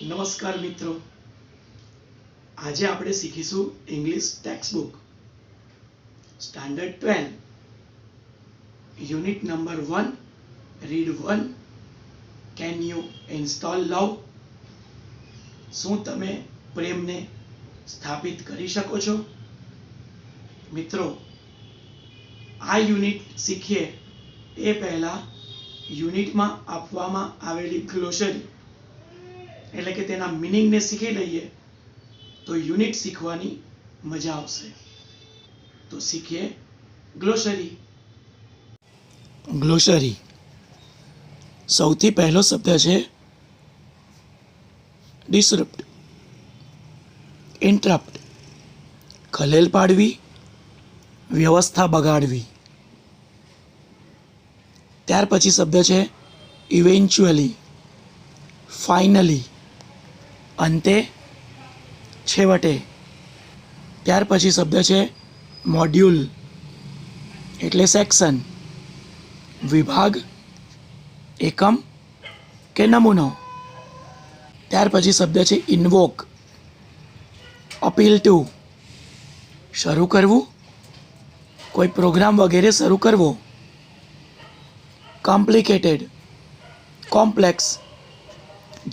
નમસ્કાર મિત્રો, આજે આપણે શીખીશું English textbook standard 12 unit number 1 read 1 can you install love. શું તમે પ્રેમને સ્થાપિત કરી શકો છો? મિત્રો, આ યુનિટ શીખીએ એ પહેલા યુનિટમાં આપવામાં આવેલી ગ્લોસરી એટલે કે તેના મીનિંગને શીખી લઈએ તો યુનિટ શીખવાની મજા આવશે. તો શીખીએ ગ્લોસરી. ગ્લોસરી. સૌથી પહેલો શબ્દ છે ડિસરપ્ટ. ઇન્ટરપ્ટ, ખલેલ પાડવી, વ્યવસ્થા બગાડવી. ત્યાર પછી શબ્દ છે ઇવેન્ચ્યુઅલી, ફાઇનલી, અંતે, છેવટે. ત્યાર પછી શબ્દ છે મોડ્યુલ એટલે સેક્શન, વિભાગ, એકમ કે નમૂનો. ત્યાર પછી શબ્દ છે ઇન્વોક, અપીલ ટુ, શરૂ કરવું, કોઈ પ્રોગ્રામ વગેરે શરૂ કરવો. કોમ્પ્લિકેટેડ, કોમ્પ્લેક્સ,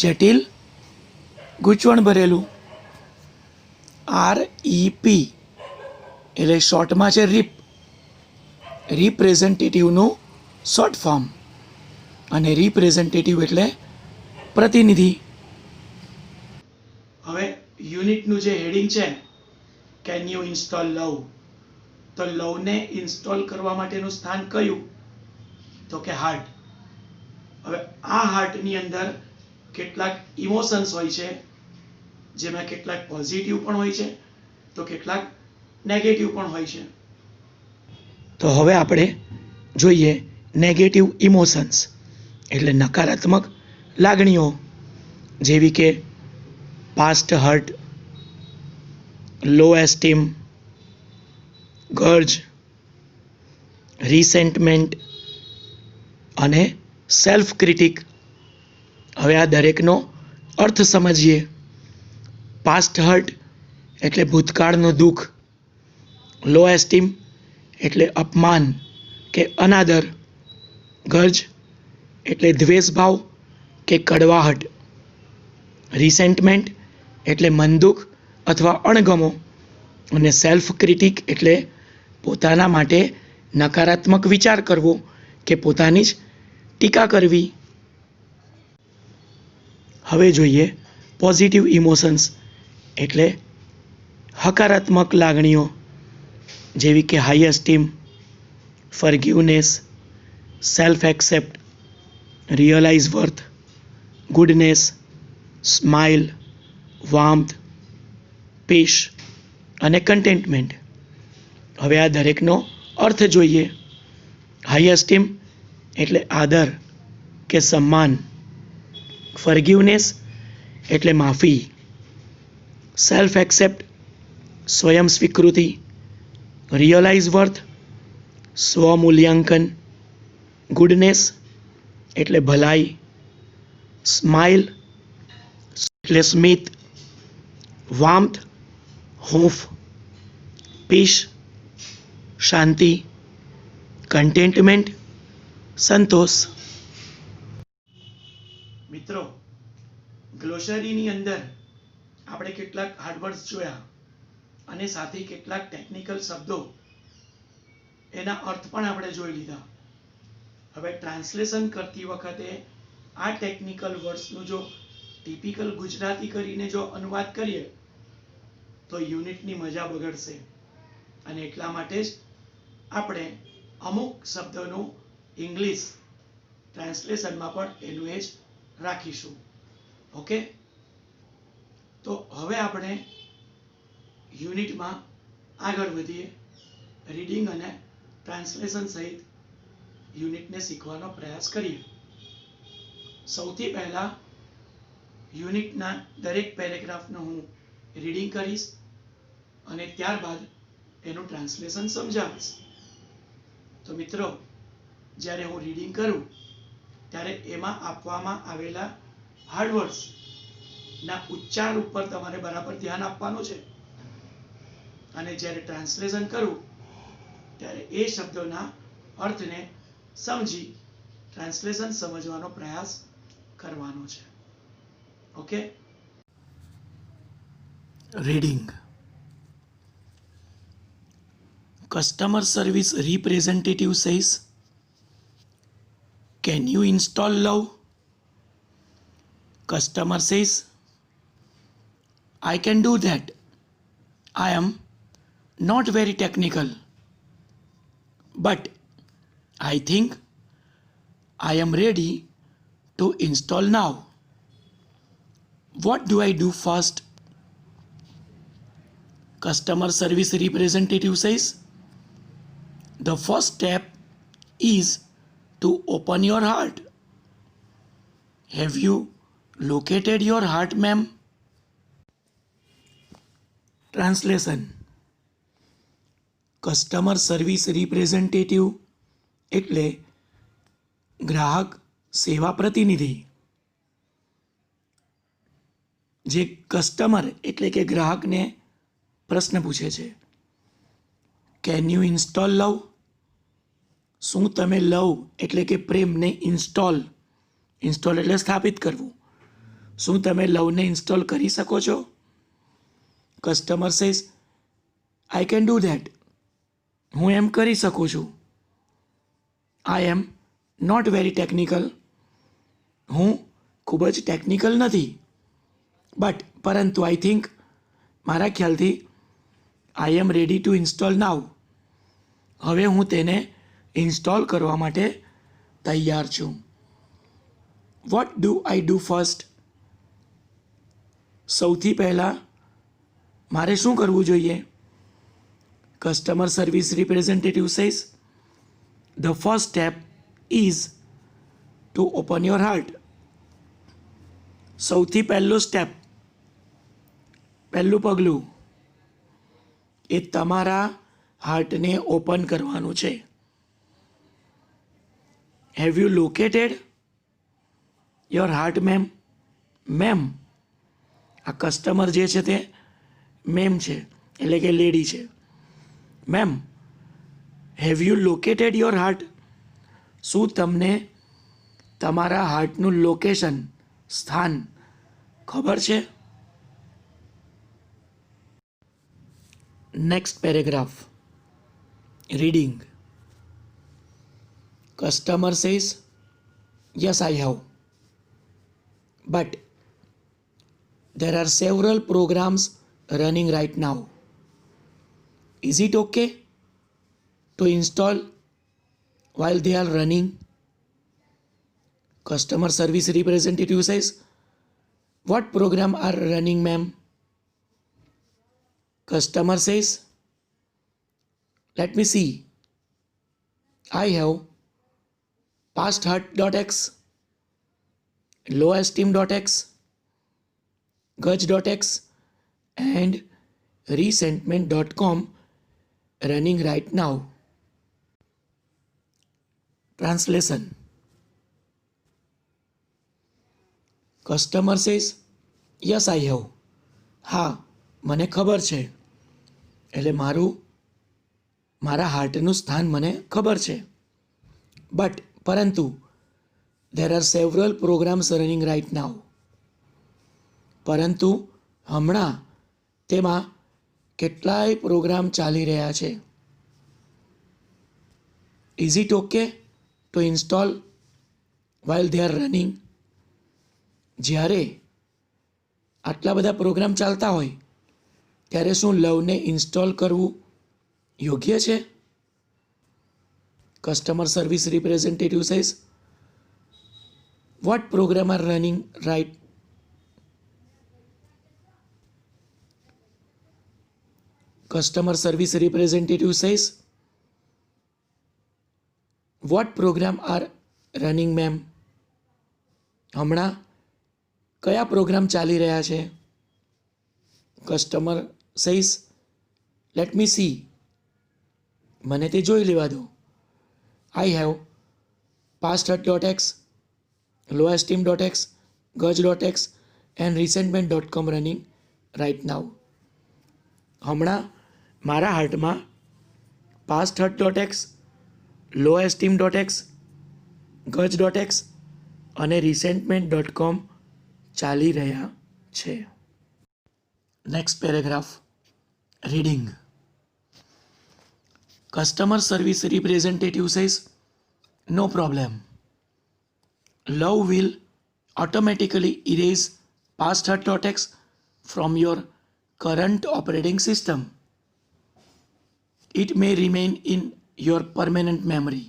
જટિલ, ગૂંચવણ ભરેલું. REP એટલે શોર્ટમાં છે રીપ, રિપ્રેઝેન્ટેટિવનું શોર્ટ ફોર્મ, અને રિપ્રેઝેન્ટેટિવ એટલે પ્રતિનિધિ. હવે યુનિટનું જે હેડિંગ છે કેન યુ ઇન્સ્ટોલ લવ, તો લવને ઇન્સ્ટોલ કરવા માટેનું સ્થાન કયું? તો કે હાર્ટ. હવે આ હાર્ટની અંદર કેટલાક ઇમોશન્સ હોય છે, જેમાં કેટલાક પોઝિટિવ પણ હોય છે તો કેટલાક નેગેટિવ પણ હોય છે. તો હવે આપણે જોઈએ નેગેટિવ ઇમોશન્સ એટલે નકારાત્મક લાગણીઓ, જેવી કે પાસ્ટ હર્ટ, લો એસ્ટીમ, ગર્જ, રિસેન્ટમેન્ટ અને સેલ્ફ ક્રિટિક. હવે આ દરેકનો અર્થ સમજીએ. પાસ્ટ હર્ટ એટલે ભૂતકાળનું દુઃખ, લો એસ્ટીમ એટલે અપમાન કે અનાદર, ગર્જ એટલે દ્વેષભાવ કે કડવાહટ, રિસેન્ટમેન્ટ એટલે મનદુખ અથવા અણગમો, અને સેલ્ફ ક્રિટિક એટલે પોતાના માટે નકારાત્મક વિચાર કરવો કે પોતાની જ ટીકા કરવી. હવે જોઈએ પોઝિટિવ ઇમોશન્સ એટલે હકારાત્મક લાગણીઓ, જેવી કે high esteem, forgiveness, self accept, realize worth, goodness, smile, warmth, peace અને કન્ટેન્ટમેન્ટ. હવે આ દરેકનો અર્થ જોઈએ. હાઈ એસ્ટીમ એટલે આદર કે સન્માન, ફર્ગિવનેસ એટલે માફી, સેલ્ફ એક્સેપ્ટ સ્વયં સ્વીકૃતિ, રિયલાઇઝ વર્થ સ્વમૂલ્યાંકન, ગુડનેસ એટલે ભલાઈ, સ્માઇલ એટલે સ્મિત, વાર્મથ હૂંફ, પીસ શાંતિ, કન્ટેન્ટમેન્ટ સંતોષ. મિત્રો, ગ્લોસરીની અંદર આપણે કેટલાક હાર્ડવર્ડ્સ જોયા અને સાથે કેટલાક ટેકનિકલ શબ્દો, એના અર્થ પણ આપણે જોઈ લીધા. હવે ટ્રાન્સલેશન કરતી વખતે આ ટેકનિકલ વર્ડ્સનું જો ટિપિકલ ગુજરાતી કરીને જો અનુવાદ કરીએ તો યુનિટની મજા બગડશે, અને એટલા માટે જ આપણે અમુક શબ્દોનું ઇંગ્લિશ ટ્રાન્સલેશનમાં પણ એનું એ જ રાખીશું. ઓકે, તો હવે આપણે યુનિટમાં આગળ વધીએ. રીડિંગ અને ટ્રાન્સલેશન સહિત યુનિટને શીખવાનો પ્રયાસ કરીએ. સૌથી પહેલા યુનિટના દરેક પેરેગ્રાફનું હું રીડિંગ કરીશ અને ત્યારબાદ એનું ટ્રાન્સલેશન સમજાવીશ. તો મિત્રો, જ્યારે હું રીડિંગ કરું ત્યારે એમાં આપવામાં આવેલા હાર્ડવર્ડ્સ ના ઉચ્ચાર ઉપર તમારે બરાબર ધ્યાન આપવાનું છે અને જ્યારે ટ્રાન્સલેશન કરું ત્યારે એ શબ્દોના અર્થને સમજી ટ્રાન્સલેશન સમજવાનો પ્રયાસ કરવાનો છે. Okay. Reading. Customer service representative says, can you install love? Customer says, I can do that. I am not very technical, but I think I am ready to install now. What do I do first? Customer service representative says, the first step is to open your heart. Have you located your heart, ma'am? Translation. Customer service representative એટલે ગ્રાહક સેવા પ્રતિનિધિ. જે customer એટલે કે ગ્રાહકને પ્રશ્ન પૂછે છે, કેન યુ ઇન્સ્ટોલ લવ? શું તમે લવ એટલે કે પ્રેમને ઇન્સ્ટોલ એટલે સ્થાપિત કરવું, શું તમે લવને ઇન્સ્ટોલ કરી શકો છો? Customer says, I can do that. હું એમ કરી શકું છું. આઈ એમ નોટ વેરી ટેકનિકલ. હું ખૂબ જ ટેકનિકલ નથી. બટ પરંતુ આઈ થિંક, મારા ખ્યાલથી, આઈ એમ રેડી ટુ ઇન્સ્ટોલ નાઉ. હવે હું તેને ઇન્સ્ટોલ કરવા માટે તૈયાર છું. What do I do first? સૌથી પહેલાં મારે શું કરવું જોઈએ? Customer service representative says, the first step is to open your heart. સૌથી પહેલું સ્ટેપ, પહેલું પગલું એ તમારા હાર્ટને ઓપન કરવાનું છે. Have you located your heart, ma'am? Ma'am, આ કસ્ટમર જે છે તે મેમ છે, એટલે કે લેડી છે. Ma'am, have you located your heart? શું તમને તમારા હાર્ટનું લોકેશન, સ્થાન ખબર છે? Next paragraph. Reading. Customer says, yes I have, but there are several programs running right now. Is it okay to install while they are running? Customer service representative says, what program are running, ma'am? Customer says, let me see. I have pastheart.x, lowesteem.x, guj.x and resentment.com running right now. Translation. Customer says, yes I have. હા, મને ખબર છે. એટલે મારા હાર્ટનું સ્થાન મને ખબર છે. બટ પરંતુ there are several programs running right now. પરંતુ હમણાં તેમાં કેટલાય પ્રોગ્રામ ચાલી રહ્યા છે. Is it okay two install while they are running? જ્યારે આટલા બધા પ્રોગ્રામ ચાલતા હોય ત્યારે શું લવને ઇન્સ્ટોલ કરવું યોગ્ય છે? Customer service representative says, what program are running right? Customer service representative says, what program are running, ma'am? હમણાં કયા પ્રોગ્રામ ચાલી રહ્યા છે? Customer says, let me C. મને તે જોઈ લેવા દો. I have pastheart.x, lowesteem.x, guj.x and resentment.com running right now. હમણાં મારા હાર્ટમાં pasthurt.x, lowesteem.x, gaj.x અને resentment.com ચાલી રહ્યા છે. Next paragraph, reading. Customer service representative says, no problem. Love will automatically erase pasthurt.x from your current operating system. It may remain in your permanent memory,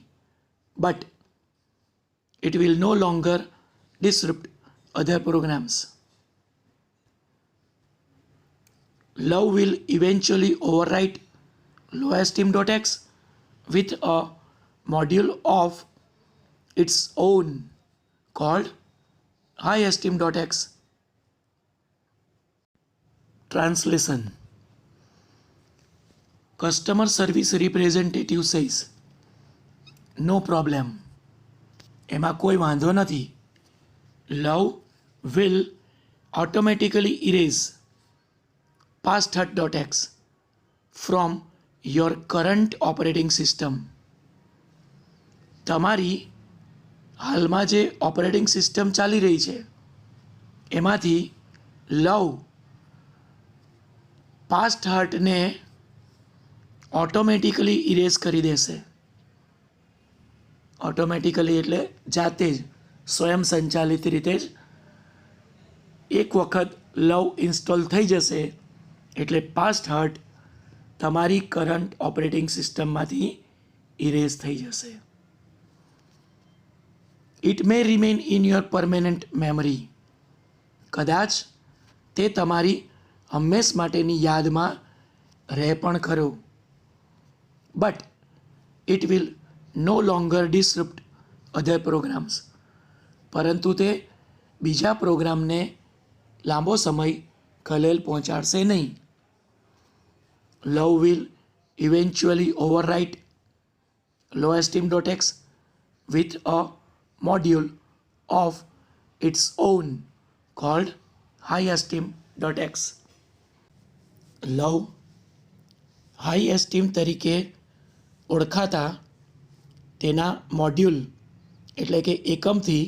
but it will no longer disrupt other programs. Love will eventually overwrite lowesteem.x with a module of its own called highesteem.x. Translation. Customer service representative says, no problem. એમાં કોઈ વાંધો નથી. Love will automatically erase pasthurt.x from your current operating system. તમારી હાલમાં જે operating system ચાલી રહી છે એમાંથી લવ pasthurt-ને ઓટોમેટિકલી ઇરેઝ કરી દેશે. ઓટોમેટિકલી એટલે જાતે જ, સ્વયં સંચાલિત રીતે જ. એક વખત લવ ઇન્સ્ટોલ થઈ જશે એટલે pasthurt તમારી કરંટ ઓપરેટિંગ સિસ્ટમમાંથી ઇરેઝ થઈ જશે. It may remain in your permanent memory. કદાચ તે તમારી હંમેશ માટેની યાદમાં રહે પણ ખરો. But it will no longer disrupt other programs. પરંતુ તે બીજા પ્રોગ્રામને લાંબો સમય ખલેલ પહોંચાડશે નહીં. Love will eventually overwrite lowesteem.x with a module of its own called highesteem.x. Love high esteem તરીકે ઓળખાતા તેના મોડ્યુલ એટલે કે એકમથી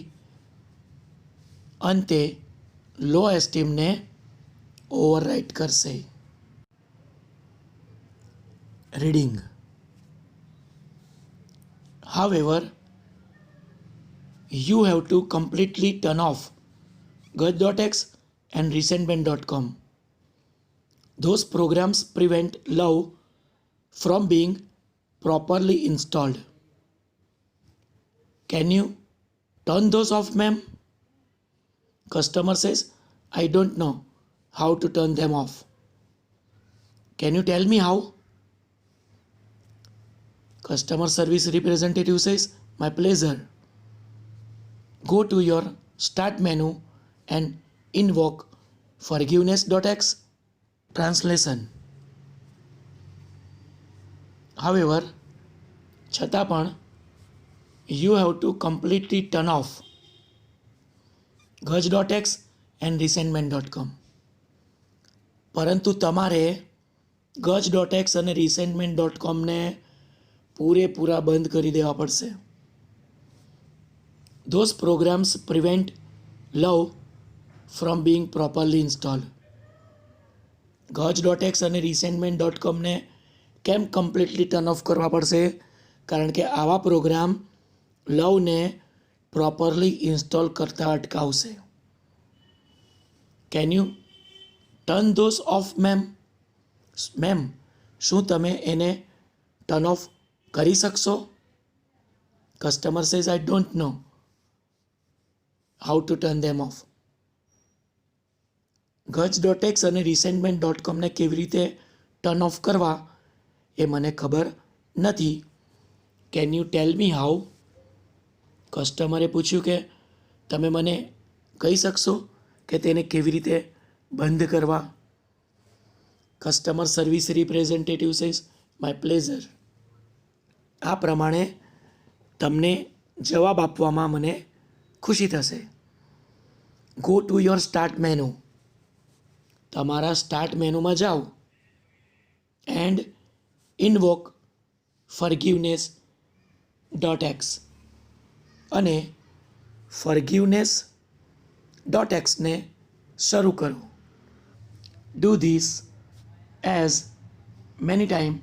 અંતે લો એસ્ટીમને ઓવરરાઇટ કરશે. Reading. However, you have to completely turn off gaj.x and resentment.com. Those programs prevent love from being properly installed. Can you turn those off, ma'am? Customer says, I don't know how to turn them off. Can you tell me how? Customer service representative says, my pleasure. Go to your start menu and invoke forgiveness.x. Translation. However, છતાં પણ you have to completely turn off gaj.x and resentment.com. પરંતુ તમારે gaj.x અને resentment.comને પૂરેપૂરા બંધ કરી દેવા પડશે. Those programs prevent love from being properly installed. gaj.x અને resentment.comને કેમ કમ્પ્લીટલી ટર્ન ઓફ કરવા પડશે? કારણ કે આવા પ્રોગ્રામ લવને પ્રોપરલી ઇન્સ્ટોલ કરતા અટકાવશે. Can U turn those of, ma'am? Ma'am, શું તમે એને ટર્ન ઓફ કરી શકશો? Customer says, I don't know how to turn them of. gaj.x અને resentment.comને કેવી રીતે ટર્ન ઓફ કરવા એ મને ખબર નથી. Can you tell me how? કસ્ટમરે પૂછ્યું કે તમે મને કહી શકશો કે તેને કેવી રીતે બંધ કરવા? Customer service representative says, my pleasure. આ પ્રમાણે તમને જવાબ આપવામાં મને ખુશી થશે. Go to your start menu. તમારા સ્ટાર્ટ મેનુમાં જાઓ એન્ડ ઇનવોક forgiveness.x અને forgiveness.xને શરૂ કરો. Do this as many time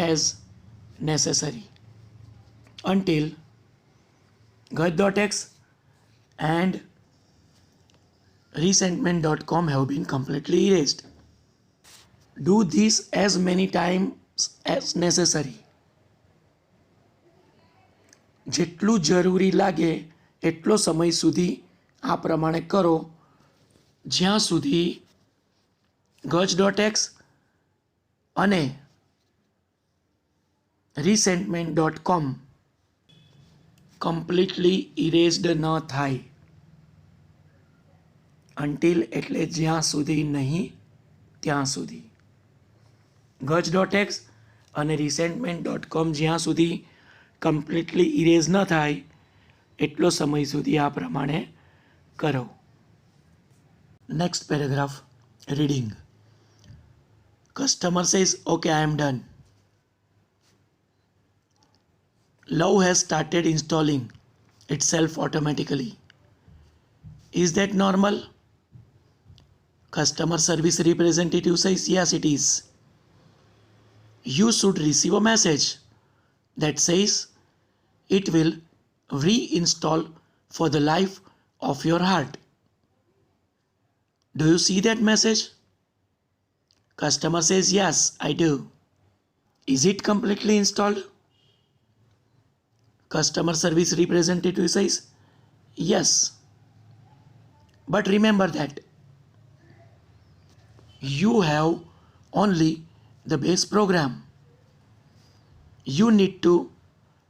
as necessary until gut.x and resentment.com have been completely erased. Do this as many times as necessary. જેટલું જરૂરી લાગે એટલો સમય સુધી આ પ્રમાણે કરો જ્યાં સુધી gach.x અને resentment.com કમ્પ્લીટલી ઇરેઝડ ન થાય. અન્ટિલ એટલે જ્યાં સુધી નહીં ત્યાં સુધી. gach.x અને resentment.com જ્યાં સુધી કમ્પ્લીટલી ઇરેઝ ન થાય એટલો સમય સુધી આ પ્રમાણે કરો. Next paragraph reading. Customer says okay I am done. Love has started installing itself automatically. Is that normal? Customer service representative says yes, it is. You should receive a message that says it will reinstall for the life of your heart. Do you see that message? Customer says yes, I do. Is it completely installed? Customer service representative says yes, but remember that you have only the base program. You need to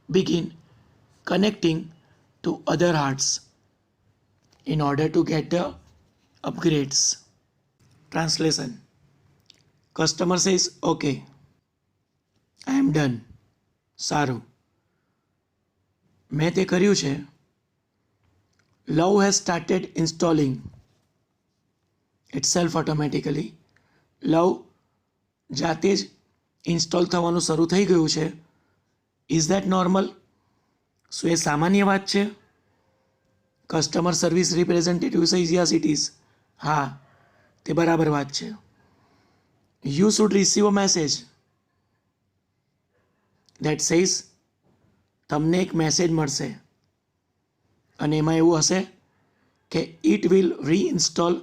begin connecting to other hearts in order to get the upgrades. Translation. Customer says okay, I am done. સારું, મેં તે કર્યું છે. Love has started installing itself automatically. Love જાતે જ install થવાનું શરૂ થઈ ગયું છે. Is that normal? શું એ સામાન્ય વાત છે? Customer service representative says yes it is. હા, તે બરાબર વાત છે. You should receive a message that says, તમને એક મેસેજ મળશે અને એમાં એવું હશે કે it will reinstall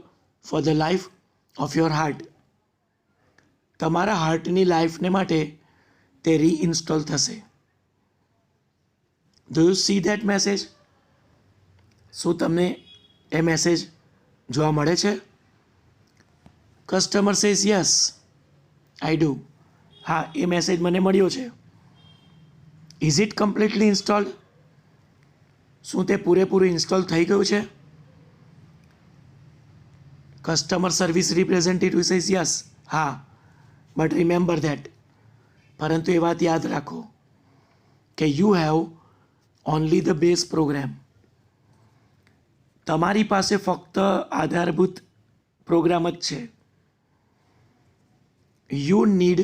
for the life of your heart. તમારા હાર્ટની લાઈફને માટે તે રીઇન્સ્ટોલ થશે. Do you see that message? શું તમને એ મેસેજ જોવા મળે છે? Customer says yes, I do. હા, એ મેસેજ મને મળ્યો છે. Is it completely installed? શું તે પૂરેપૂરું ઇન્સ્ટોલ થઈ ગયું છે? Customer service representative says yes. હા, બટ રિમેમ્બર ધેટ, પરંતુ એ વાત યાદ રાખો કે you have only the base program. તમારી પાસે ફક્ત આધારભૂત પ્રોગ્રામ જ છે. You need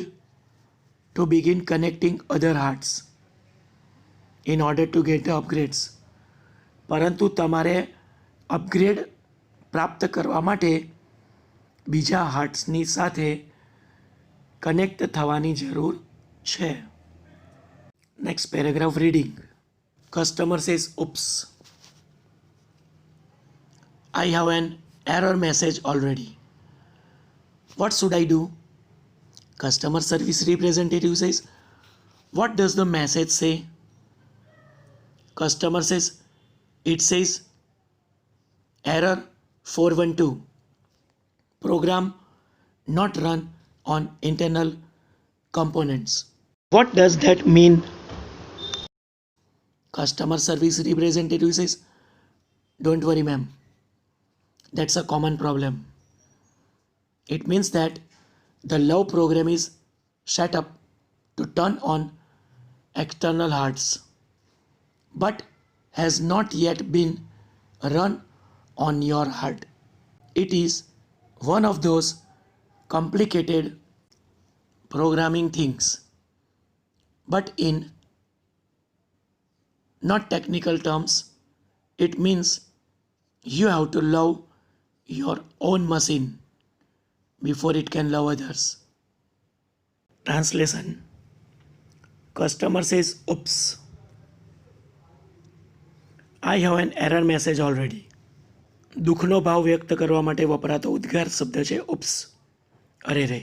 to begin connecting other hearts in order to get the અપગ્રેડ્સ. પરંતુ તમારે અપગ્રેડ પ્રાપ્ત કરવા માટે બીજા હાર્ટ્સની સાથે કનેક્ટ થવાની જરૂર છે. Next paragraph reading. Customer says oops, I have an error message already. What should I do? Customer service representative says, what does the message say? Customer says, it says error 412. Program not run on internal components. What does that mean? Customer service representative says, don't worry ma'am, that's a common problem. It means that the love program is set up to turn on external hearts but has not yet been run on your heart. It is one of those complicated programming things, but in not technical terms, it means you have to love your own machine before it can love others. Translation. Customer says, oops, I have an error message already. દુઃખનો ભાવ વ્યક્ત કરવા માટે વપરાતો ઉદ્ગાર શબ્દ છે oops. અરે રે.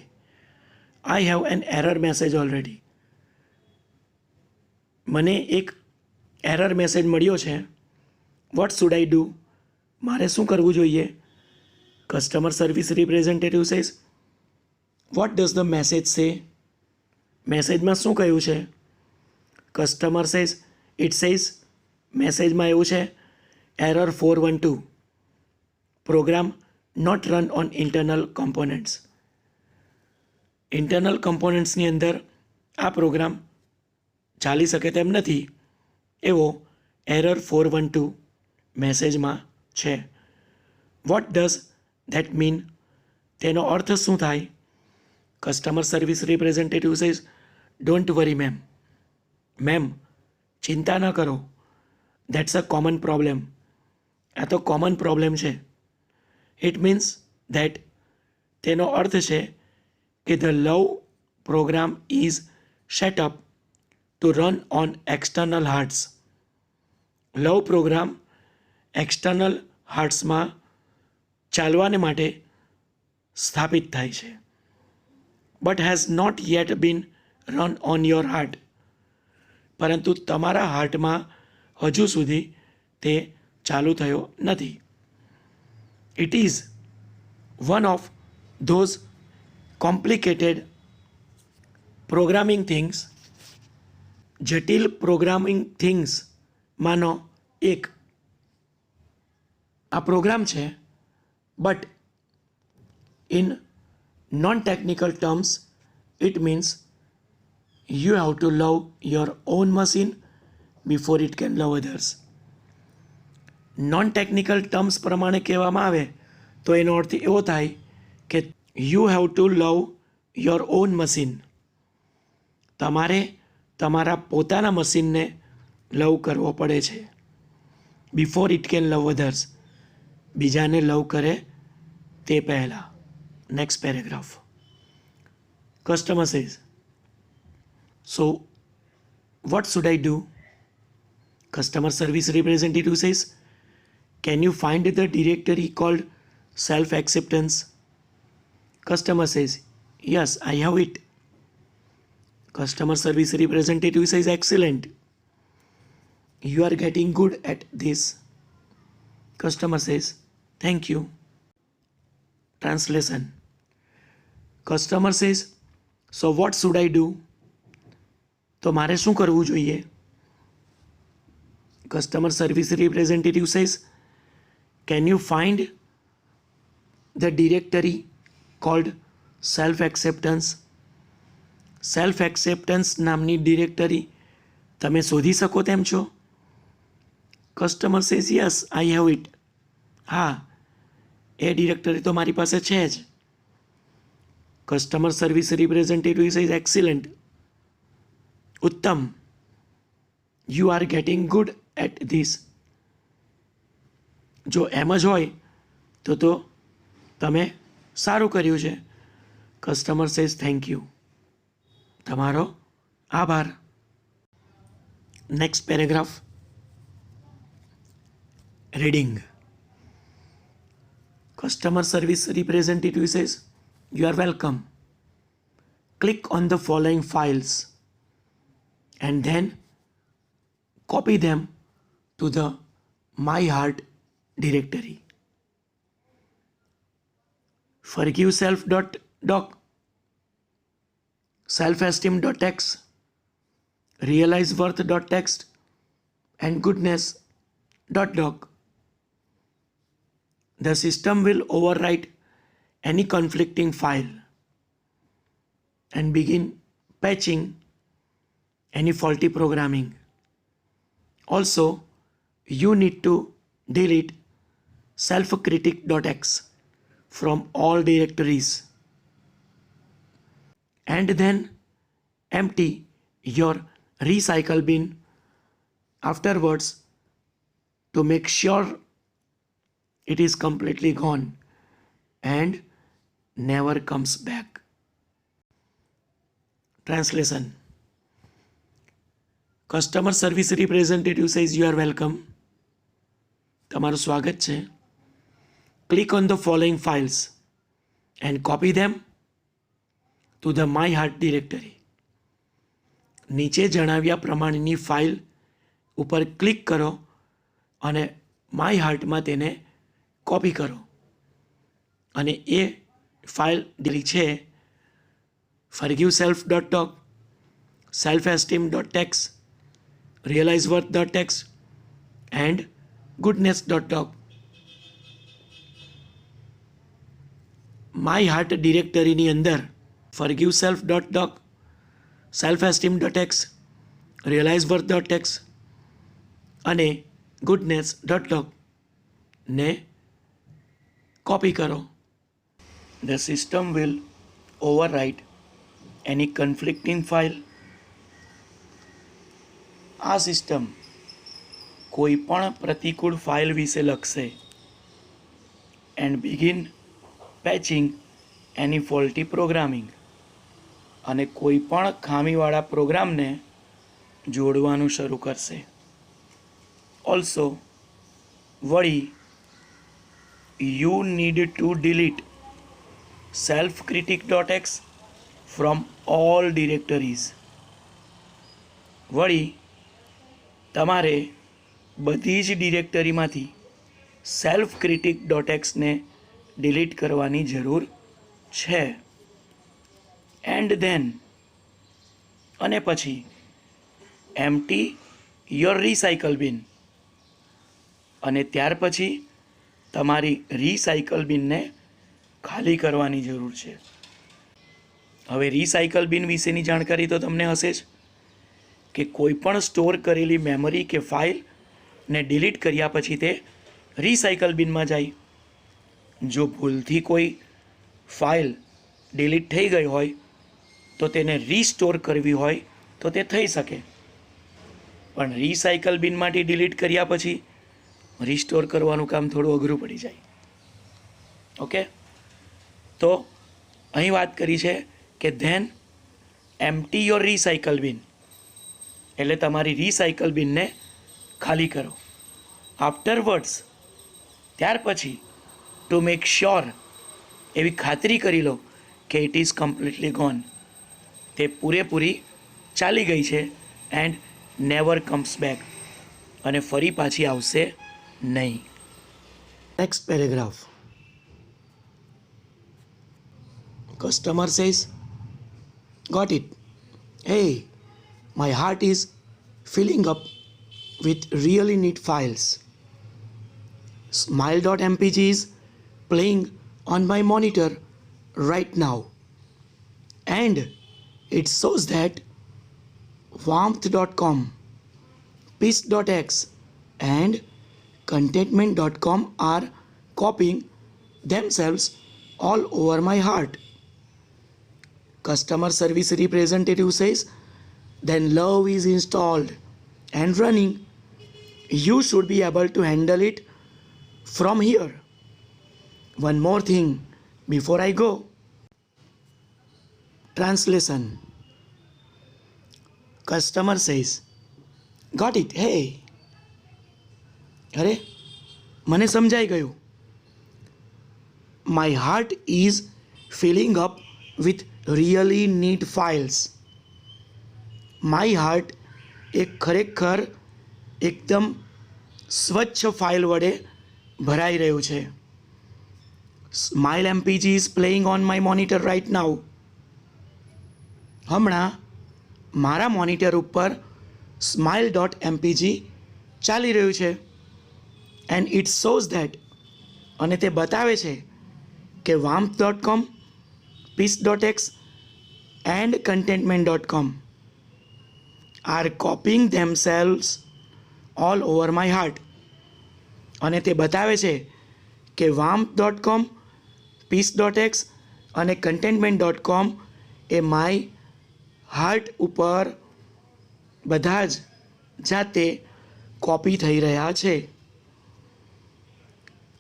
I have an error message already. મને એક એરર મેસેજ મળ્યો છે. What should I do? મારે શું કરવું જોઈએ? Customer service representative says, what does the message say? મેસેજમાં શું કહ્યું છે? કસ્ટમર સેઝ, ઇટ સેઝ, મેસેજમાં એવું છે error 412, program not run on internal components. Internal કમ્પોનન્ટ્સની અંદર આ પ્રોગ્રામ ચાલી શકે તેમ નથી એવો એરર 412 મેસેજમાં છે. What does that mean? તેનો અર્થ શું થાય? Customer service representative says, don't worry ma'am. Ma'am, ચિંતા ન કરો. That's a common problem. આ તો કોમન પ્રોબ્લેમ છે. ઇટ મીન્સ ધેટ, તેનો અર્થ છે કે the love program is set up to run on external hearts. Love program external હાર્ટ્સમાં ચાલવાને માટે સ્થાપિત થાય છે. But has not yet been run on your heart. પરંતુ તમારા હાર્ટમાં હજુ સુધી તે ચાલુ થયો નથી. It is one of those complicated programming things. જટિલ પ્રોગ્રામિંગ થિંગ્સમાંનો એક આ પ્રોગ્રામ છે. But in non technical terms it means you have to love your own machine before it can love others. Non technical terms પ્રમાણે કહેવામાં આવે તો એનો અર્થ એવો થાય કે you have to love your own machine. તમારે તમારા પોતાના મશીનને લવ કરવો પડે છે. Before it can love others. બીજાને લવ કરે તે પહેલાં. Next paragraph. Customer says, so what should I do? Customer service representative says, can you find the directory called self acceptance? Customer says, yes, I have it. Customer service representative says, excellent, you are getting good at this. Customer says, thank you. Translation. Customer says, so what should I do? તો મારે શું કરવું જોઈએ? Customer service representative says, can you find the directory called self acceptance? Self acceptance નામની directory તમે શોધી શકો તેમ છો? Customer says, yes, I have it. હા, એ ડિરેક્ટરી તો મારી પાસે છે જ. Customer service representative says, excellent, ઉત્તમ, you are getting good at this. જો એમ જ હોય તો તમે સારું કર્યું છે. Customer says, thank you. તમારો આભાર. Next paragraph. Reading. Customer service representative says, you are welcome. Click on the following files and then copy them to the my heart directory. forgiveself.doc, self-esteem.txt, realizeworth.txt and goodness.doc. The system will overwrite any conflicting file and begin patching any faulty programming. Also, you need to delete selfcritic.x from all directories, and then empty your recycle bin afterwards to make sure it is completely gone and never comes back. Translation. Customer service representative says you are welcome. તમારું સ્વાગત છે. Click on the following files and copy them to the My Heart directory. નીચે જણાવ્યા પ્રમાણેની file ઉપર click કરો અને my હાર્ટમાં તેને કોપી કરો. અને એ ફાઇલ છે forgiveself.doc, selfesteem.txt, realizeworth.txt and goodness.doc. My heart ડિરેક્ટરીની અંદર forgiveself.doc, selfesteem.txt, realizeworth.txt અને goodness.doc ને કોપી કરો. The system will overwrite any conflicting file. આ સિસ્ટમ કોઈ પણ પ્રતિકૂળ ફાઇલ વિશે લખશે and begin patching any faulty programming. અને કોઈ પણ ખામીવાળા પ્રોગ્રામને જોડવાનું શરૂ કરશે. Also, વળી you need to delete selfcritic.x from all directories. વળી તમારે બધી જ ડિરેક્ટરીમાંથી selfcritic.x ને ડિલીટ કરવાની જરૂર છે. એન્ડ ધેન અને પછી empty your recycle bin. અને ત્યાર પછી તમારી રિસાયકલ બિનને ખાલી કરવાની જરૂર છે. હવે રિસાયકલ બિન વિશેની જાણકારી તો તમને હશે જ કે કોઈ પણ સ્ટોર કરેલી મેમરી કે ફાઇલને ડિલીટ કર્યા પછી તે રિસાયકલ બિનમાં જાય. જો ભૂલથી કોઈ ફાઇલ ડિલીટ થઈ ગઈ હોય તો તેને રીસ્ટોર કરવી હોય તો તે થઈ શકે, પણ રિસાયકલ બિનમાંથી ડિલીટ કર્યા પછી રિસ્ટોર કરવાનું કામ થોડું અઘરું પડી જાય. ઓકે, તો અહીં વાત કરી છે કે ધેન એમ્પ્ટી યોર રિસાયકલ બિન, એટલે તમારી રિસાયકલ બિનને ખાલી કરો. આફ્ટરવર્ડ્સ, ત્યાર પછી ટુ મેક શ્યોર, એવી ખાતરી કરી લો કે ઇટ ઇઝ કમ્પ્લીટલી ગોન, તે પૂરેપૂરી ચાલી ગઈ છે એન્ડ નેવર કમ્સ બેક, અને ફરી પાછી આવશે નહીં. Next paragraph. Customer says got it. Hey, my heart is filling up with really neat files. Smile.mpg is playing on my monitor right now, and it shows that warmth.com, peace.x and contentment.com are copying themselves all over my heart. Customer service representative says, then love is installed and running. You should be able to handle it from here. One more thing before I go. Translation. Customer says, got it. Hey. અરે, મને સમજાઈ ગયું. My heart is filling up with really neat files. My heart એક ખરેખર એકદમ સ્વચ્છ file વડે ભરાઈ રહ્યું છે. Smile MPG is playing on my monitor right now. હમણાં મારા મોનિટર ઉપર smile.mpg ચાલી રહ્યું છે. And it shows that, અને તે બતાવે છે કે warmth.com, peace.x and contentment.com are copying themselves all over my heart. અને તે બતાવે છે કે warmth.com, peace.x અને contentment.com એ માય હાર્ટ ઉપર બધા જ જાતે કોપી થઈ રહ્યા છે.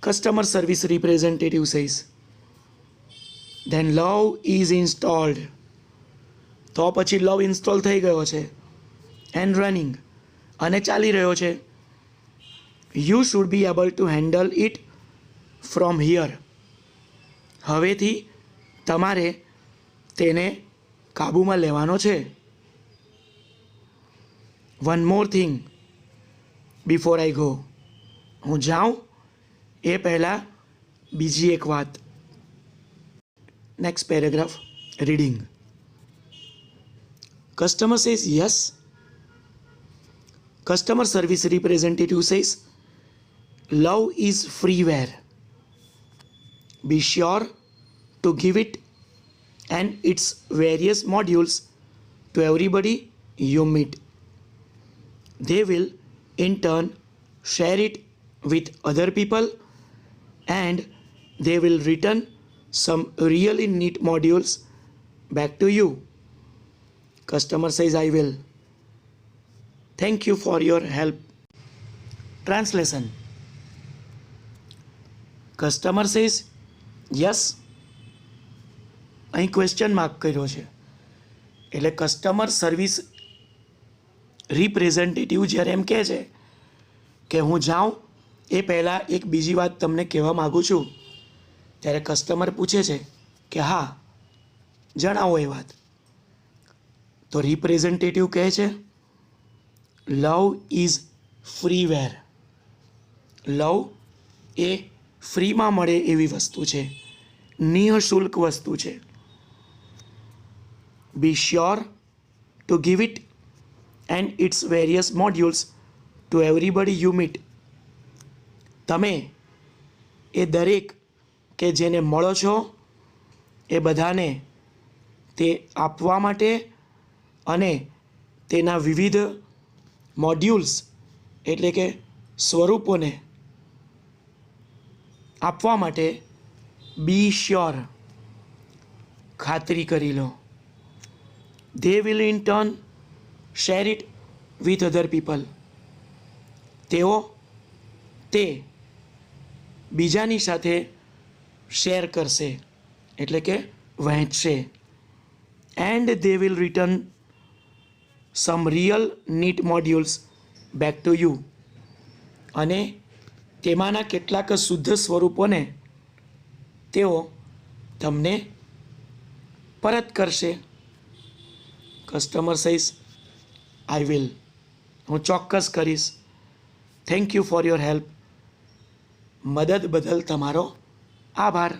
Customer service representative says then love is installed. તો પછી લવ ઇન્સ્ટોલ થઈ ગયો છે એન્ડ રનિંગ અને ચાલી રહ્યો છે. You should be able to handle it from here. હવેથી તમારે તેને કાબૂમાં લેવાનો છે. One more thing before I go. હું જાઉં એ પહેલાં બીજી એક વાત. Next paragraph reading. Customer says yes. Customer service representative says love is freeware. Be sure to give it and its various modules to everybody you meet. They will in turn share it with other people and they will return some really neat modules back to you. Customer says, I will. Thank you for your help. Translation. Customer says, yes. અહીં question mark કર્યો છે એટલે customer service representative જ્યારે એમ કહે છે કે હું જાઉં એ પહેલાં એક બીજી વાત તમને કહેવા માગું છું, ત્યારે કસ્ટમર પૂછે છે કે હા જણાવો એ વાત. તો રિપ્રેઝેન્ટેટિવ કહે છે લવ ઇઝ ફ્રીવેર. લવ એ ફ્રીમાં મળે એવી વસ્તુ છે, નિઃશુલ્ક વસ્તુ છે. Be sure to give it and its various modules to everybody you meet. તમે એ દરેક કે જેને મળો છો એ બધાને તે આપવા માટે અને તેના વિવિધ મોડ્યુલ્સ એટલે કે સ્વરૂપોને આપવા માટે બી શ્યોર ખાતરી કરી લો. They will in turn share it with other people. તેઓ તે બીજાની સાથે શેર કરશે એટલે કે વહેંચશે. And they will return some real neat modules back to you. અને તેમાંના કેટલાક શુદ્ધ સ્વરૂપોને તેઓ તમને પરત કરશે. Customer says I will. હું ચોક્કસ કરીશ. Thank you for your help. મદદ બદલ તમારો આભાર.